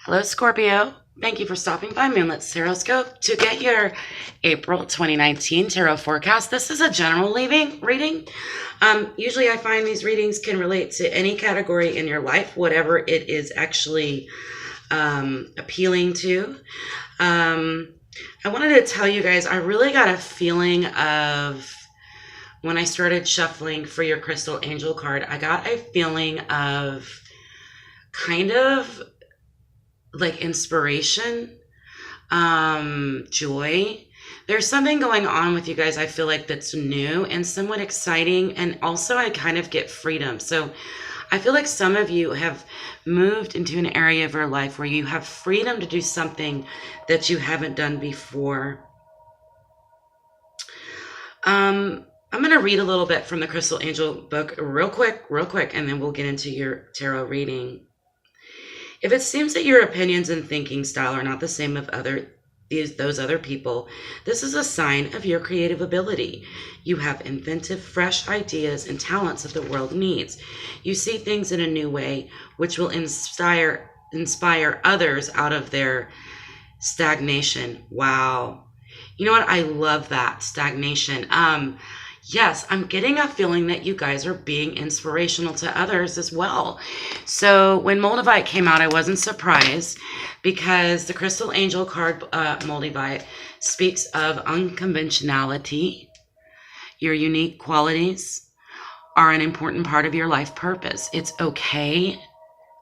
Hello, Scorpio. Thank you for stopping by Moonlit Tarot to get your April 2019 tarot forecast. This is a general reading. Usually I find these readings can relate to any category in your life, whatever it is actually appealing to. I wanted to tell you guys, I really got a feeling of, when I started shuffling for your Crystal Angel card, I got a feeling of kind of like inspiration, joy. There's something going on with you guys, I feel like, that's new and somewhat exciting. And also I kind of get freedom. So I feel like some of you have moved into an area of your life where you have freedom to do something that you haven't done before. I'm going to read a little bit from the Crystal Angel book real quick, and then we'll get into your tarot reading. If it seems that your opinions and thinking style are not the same of those other people, this is a sign of your creative ability. You have inventive, fresh ideas and talents that the world needs. You see things in a new way, which will inspire others out of their stagnation. Wow. You know what? I love that, stagnation. Yes, I'm getting a feeling that you guys are being inspirational to others as well. So when Moldavite came out, I wasn't surprised, because the Crystal Angel card, Moldavite, speaks of unconventionality. Your unique qualities are an important part of your life purpose. It's okay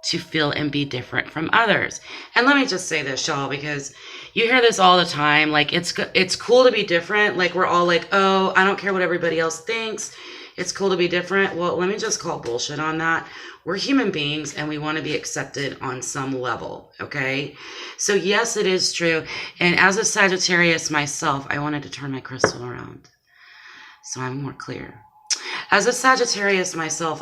to feel and be different from others. And let me just say this, y'all, because you hear this all the time. Like, it's cool to be different. Like, we're all like, oh, I don't care what everybody else thinks. It's cool to be different. Well, let me just call bullshit on that. We're human beings and we want to be accepted on some level. Okay. So yes, it is true. And as a Sagittarius myself, I wanted to turn my crystal around so I'm more clear. As a Sagittarius myself,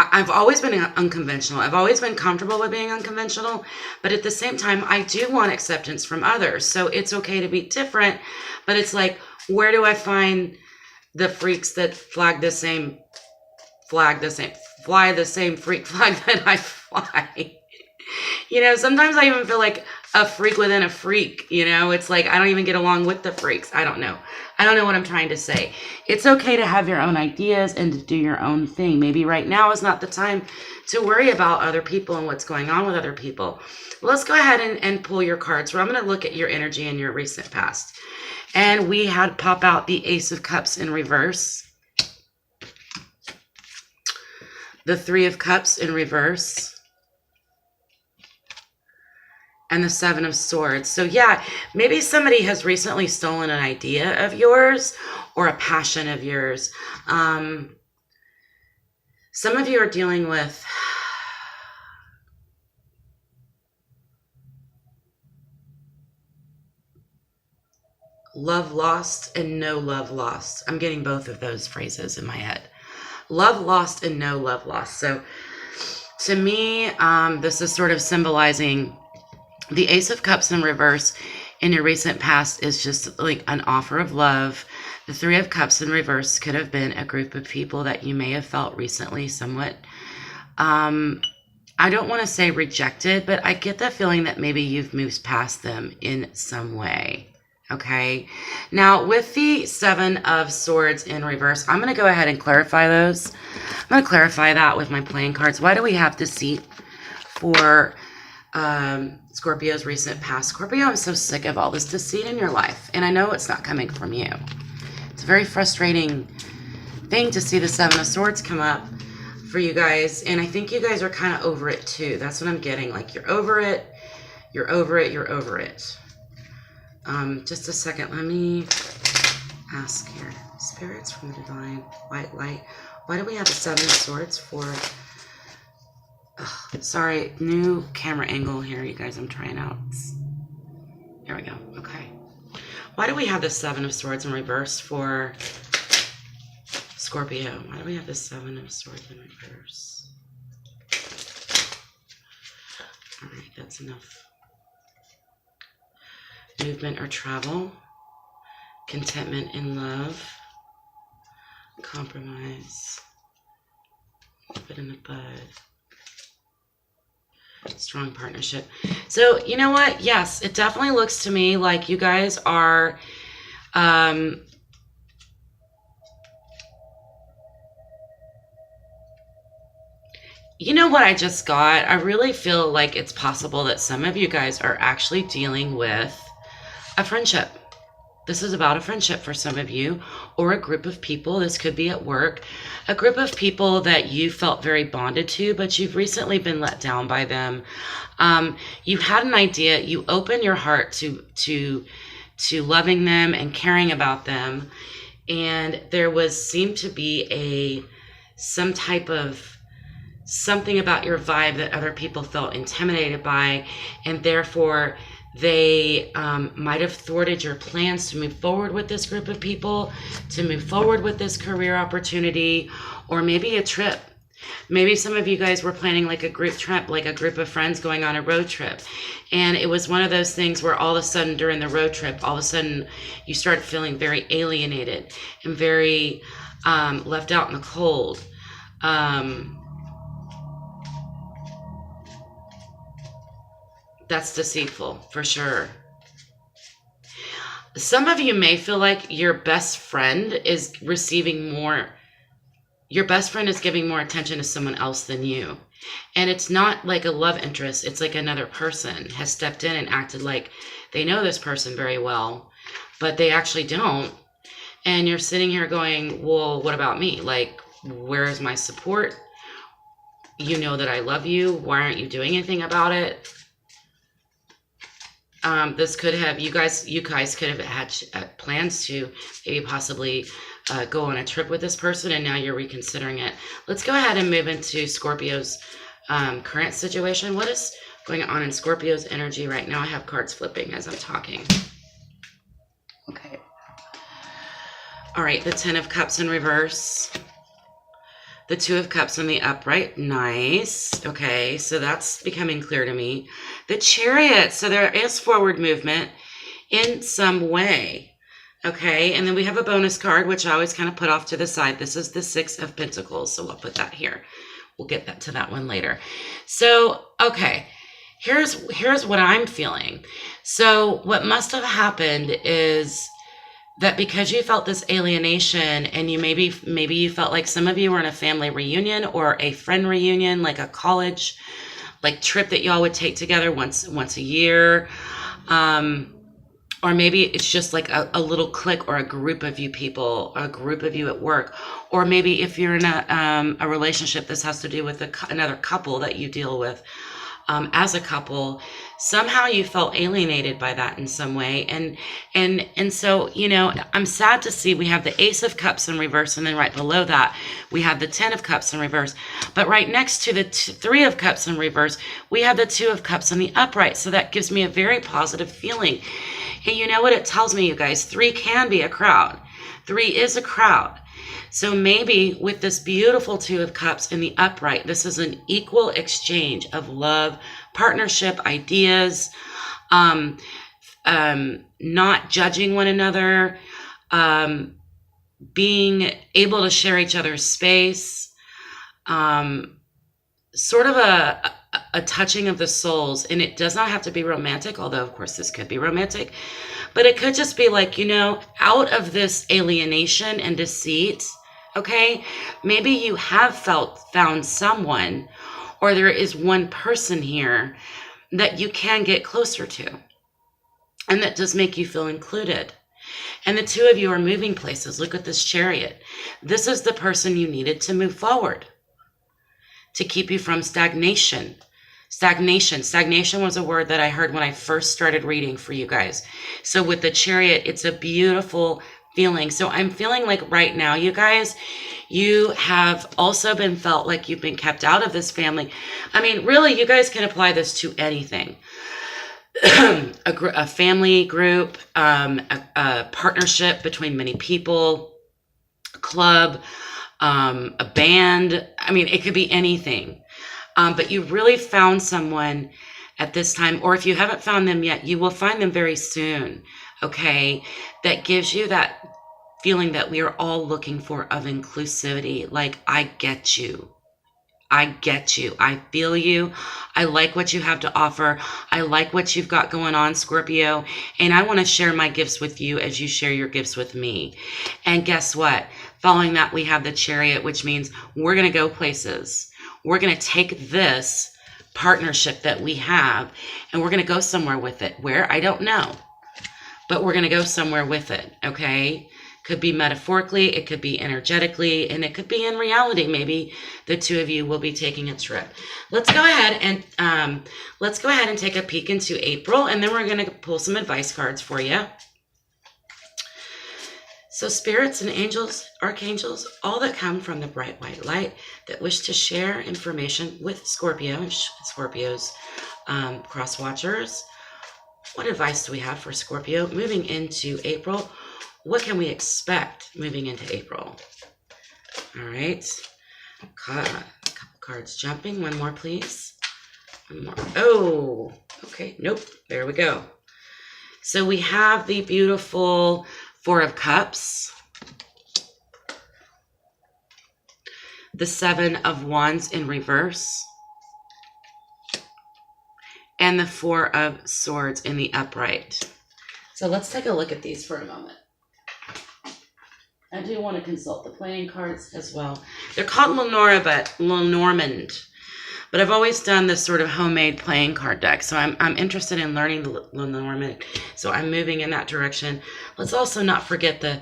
I've always been unconventional. I've always been comfortable with being unconventional, but at the same time, I do want acceptance from others. So it's okay to be different, but it's like, where do I find the freaks that fly the same freak flag that I fly? You know, sometimes I even feel like a freak within a freak, you know? It's like, I don't even get along with the freaks. I don't know what I'm trying to say. It's okay to have your own ideas and to do your own thing. Maybe right now is not the time to worry about other people and what's going on with other people. Let's go ahead and pull your cards. So I'm going to look at your energy in your recent past. And we had pop out the Ace of Cups in reverse, the Three of Cups in reverse, and the Seven of Swords. So yeah, maybe somebody has recently stolen an idea of yours or a passion of yours. Some of you are dealing with love lost and no love lost. I'm getting both of those phrases in my head. Love lost and no love lost. So to me, this is sort of symbolizing the Ace of Cups in reverse in your recent past is just like an offer of love. The Three of Cups in reverse could have been a group of people that you may have felt recently somewhat, I don't want to say rejected, but I get the feeling that maybe you've moved past them in some way. Okay. Now with the Seven of Swords in reverse, I'm going to go ahead and clarify those. I'm going to clarify that with my playing cards. Why do we have deceit for Scorpio's recent past? Scorpio, I'm so sick of all this deceit in your life, and I know it's not coming from you. It's a very frustrating thing to see the Seven of Swords come up for you guys, and I think you guys are kind of over it too. That's what I'm getting. Like, you're over it, you're over it, you're over it. Just a second, let me ask here. Spirits from the divine white light. Why do we have the Seven of Swords for... sorry, new camera angle here, you guys. I'm trying out. Here we go. Okay. Why do we have the Seven of Swords in reverse for Scorpio? Why do we have the Seven of Swords in reverse? All right, that's enough. Movement or travel, contentment in love, compromise, nip it in the bud. Strong partnership. So, you know what? Yes, it definitely looks to me like you guys are, you know what I just got? I really feel like it's possible that some of you guys are actually dealing with a friendship. This is about a friendship for some of you, or a group of people. This could be at work, a group of people that you felt very bonded to, but you've recently been let down by them. You had an idea. You opened your heart to loving them and caring about them, and there seemed to be some type of something about your vibe that other people felt intimidated by, and therefore they might have thwarted your plans to move forward with this group of people, to move forward with this career opportunity, or maybe a trip. Maybe some of you guys were planning like a group trip, like a group of friends going on a road trip. And it was one of those things where all of a sudden during the road trip, all of a sudden you started feeling very alienated and very left out in the cold. That's deceitful for sure. Some of you may feel like your best friend is giving more attention to someone else than you. And it's not like a love interest. It's like another person has stepped in and acted like they know this person very well, but they actually don't. And you're sitting here going, well, what about me? Like, where is my support? You know that I love you. Why aren't you doing anything about it? This could have, you guys could have had plans to maybe possibly go on a trip with this person, and now you're reconsidering it. Let's go ahead and move into Scorpio's current situation. What is going on in Scorpio's energy right now? I have cards flipping as I'm talking. Okay. All right, the Ten of Cups in reverse. The Two of Cups in the upright. Nice. Okay, so that's becoming clear to me. The Chariot. So there is forward movement in some way. Okay, and then we have a bonus card, which I always kind of put off to the side. This is the Six of Pentacles, so we'll put that here. We'll get to that one later. So, okay, here's what I'm feeling. So what must have happened is that because you felt this alienation, and you maybe you felt like some of you were in a family reunion or a friend reunion, like a college like trip that y'all would take together once a year, or maybe it's just like a little clique or a group of you people, a group of you at work, or maybe if you're in a relationship, this has to do with another couple that you deal with. As a couple, somehow you felt alienated by that in some way. And so, you know, I'm sad to see we have the Ace of Cups in reverse, and then right below that, we have the Ten of Cups in reverse. But right next to the Three of Cups in reverse, we have the Two of Cups in the upright. So that gives me a very positive feeling. And you know what it tells me, you guys? Three can be a crowd. Three is a crowd. So maybe with this beautiful Two of Cups in the upright, this is an equal exchange of love, partnership, ideas, not judging one another, being able to share each other's space, sort of a touching of the souls. And it does not have to be romantic, although of course this could be romantic, but it could just be like, you know, out of this alienation and deceit. Okay, maybe you have found someone, or there is one person here that you can get closer to, and that does make you feel included. And the two of you are moving places. Look at this Chariot. This is the person you needed to move forward, to keep you from stagnation. Stagnation was a word that I heard when I first started reading for you guys. So with the Chariot, it's a beautiful feeling. So I'm feeling like right now, you guys, you have also been felt like you've been kept out of this family. I mean, really, you guys can apply this to anything. a family group, a partnership between many people, a club, a band. I mean, it could be anything. But you really found someone at this time, or if you haven't found them yet, you will find them very soon. Okay, that gives you that feeling that we are all looking for, of inclusivity. Like, I get you. I get you. I feel you. I like what you have to offer. I like what you've got going on, Scorpio. And I want to share my gifts with you as you share your gifts with me. And guess what? Following that, we have the Chariot, which means we're going to go places. We're going to take this partnership that we have and we're going to go somewhere with it. Where? I don't know. But we're going to go somewhere with it, okay? Could be metaphorically, it could be energetically, and it could be in reality. Maybe the two of you will be taking a trip. Let's go ahead and take a peek into April, and then we're going to pull some advice cards for you. So spirits and angels, archangels, all that come from the bright white light that wish to share information with Scorpios, cross watchers. What advice do we have for Scorpio moving into April? What can we expect moving into April? All right. A couple cards jumping. One more, please. One more. Oh, okay. Nope. There we go. So we have the beautiful Four of Cups, the Seven of Wands in reverse, and the Four of Swords in the upright. So let's take a look at these for a moment. I do want to consult the playing cards as well. They're called Lenormand, but I've always done this sort of homemade playing card deck. So I'm interested in learning the Lenormand. So I'm moving in that direction. Let's also not forget the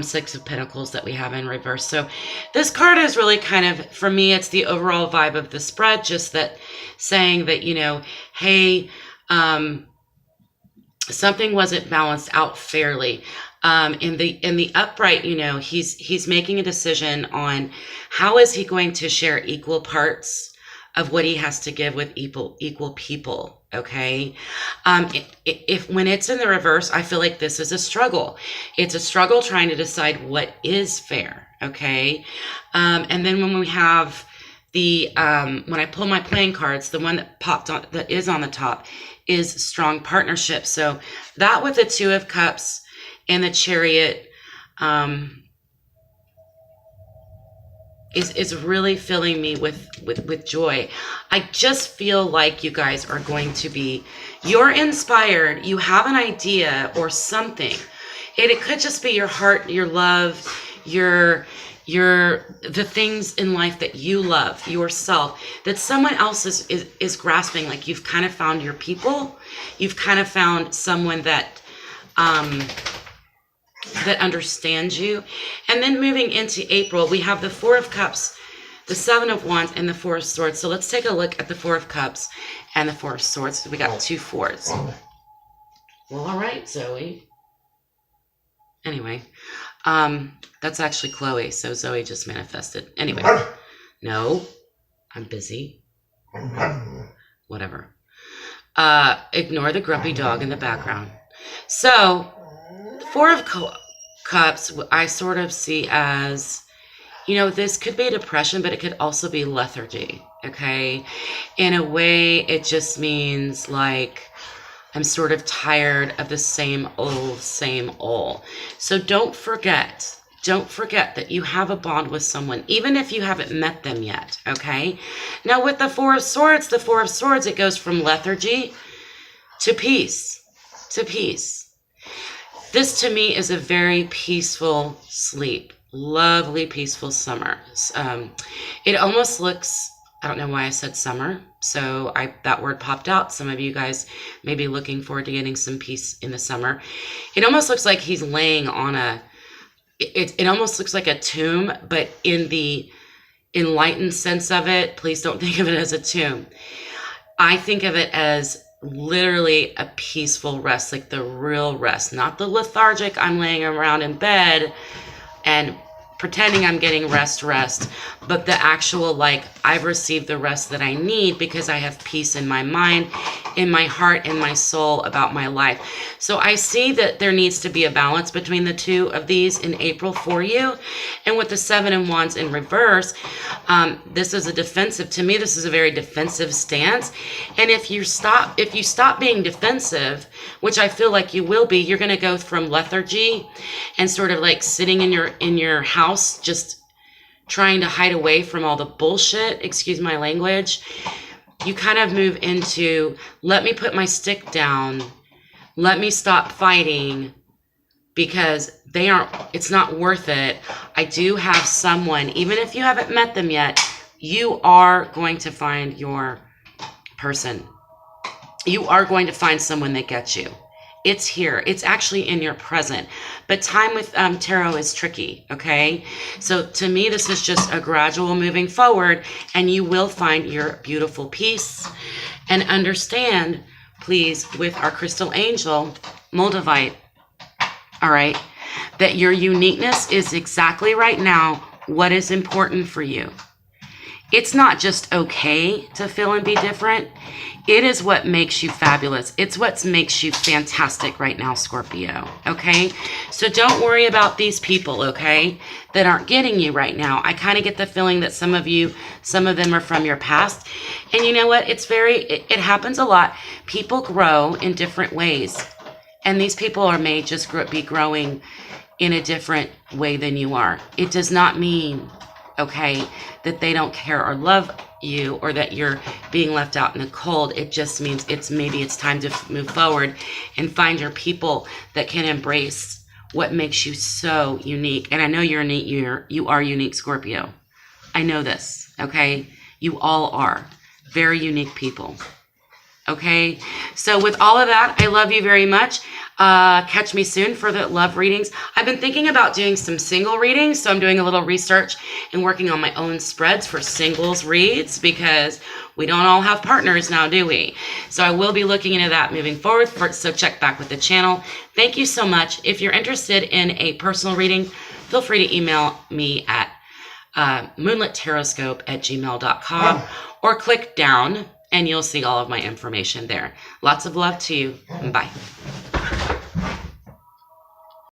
Six of Pentacles that we have in reverse. So this card is really kind of, for me, it's the overall vibe of the spread, just that saying that, you know, hey, something wasn't balanced out fairly. In the upright, you know, he's making a decision on how is he going to share equal parts of what he has to give with equal people. Okay. If when it's in the reverse, I feel like this is a struggle. It's a struggle trying to decide what is fair. Okay. And then when we have the, when I pull my playing cards, the one that popped on, that is on the top, is strong partnership. So that with the Two of Cups and the Chariot is really filling me with joy. I just feel like you guys are going to be, you're inspired, you have an idea or something. It could just be your heart, your love, the things in life that you love, yourself, that someone else is grasping. Like you've kind of found your people, you've kind of found someone that understands you. And then moving into April, we have the Four of Cups, the Seven of Wands, and the Four of Swords. So let's take a look at the Four of Cups and the Four of Swords. We got two fours. Well, all right, Zoe. Anyway, that's actually Chloe. So Zoe just manifested. Anyway, no, I'm busy. Whatever. Ignore the grumpy dog in the background. So Four of Cups, I sort of see as, you know, this could be depression, but it could also be lethargy, okay? In a way, it just means like, I'm sort of tired of the same old. So don't forget that you have a bond with someone, even if you haven't met them yet, okay? Now with the Four of Swords, it goes from lethargy to peace, This to me is a very peaceful sleep, lovely peaceful summer. It almost looks, I don't know why I said summer, so that word popped out. Some of you guys may be looking forward to getting some peace in the summer. It almost looks like he's laying on it almost looks like a tomb, but in the enlightened sense of it, please don't think of it as a tomb. I think of it as literally a peaceful rest, like the real rest, not the lethargic I'm laying around in bed and pretending I'm getting rest, but the actual, like, I've received the rest that I need because I have peace in my mind, in my heart, in my soul about my life. So I see that there needs to be a balance between the two of these in April for you. And with the Seven of Wands in reverse, this is a very defensive stance. And if you stop being defensive, which I feel like you will be, you're going to go from lethargy and sort of like sitting in your house, just trying to hide away from all the bullshit, excuse my language, you kind of move into, let me put my stick down. Let me stop fighting because it's not worth it. I do have someone, even if you haven't met them yet, you are going to find your person. You are going to find someone that gets you. It's here. It's actually in your present. But time with tarot is tricky, okay? So to me, this is just a gradual moving forward, and you will find your beautiful peace. And understand, please, with our crystal angel, Moldavite, all right, that your uniqueness is exactly right now what is important for you. It's not just okay to feel and be different. It is what makes you fabulous. It's what makes you fantastic right now, Scorpio, okay? So don't worry about these people, okay, that aren't getting you right now. I kind of get the feeling that some of them are from your past. And you know what? It happens a lot. People grow in different ways. And these people may just be growing in a different way than you are. It does not mean, okay, that they don't care or love you or that you're being left out in the cold. It just means maybe it's time to move forward and find your people that can embrace what makes you so unique. And I know you're unique. You are unique, Scorpio. I know this, okay? You all are very unique people. Okay, so with all of that, I love you very much. Catch me soon for the love readings. I've been thinking about doing some single readings, so I'm doing a little research and working on my own spreads for singles reads because we don't all have partners now, do we? So I will be looking into that moving forward, so check back with the channel. Thank you so much. If you're interested in a personal reading, feel free to email me at moonlittaroscope@gmail.com or click down and you'll see all of my information there. Lots of love to you. Bye.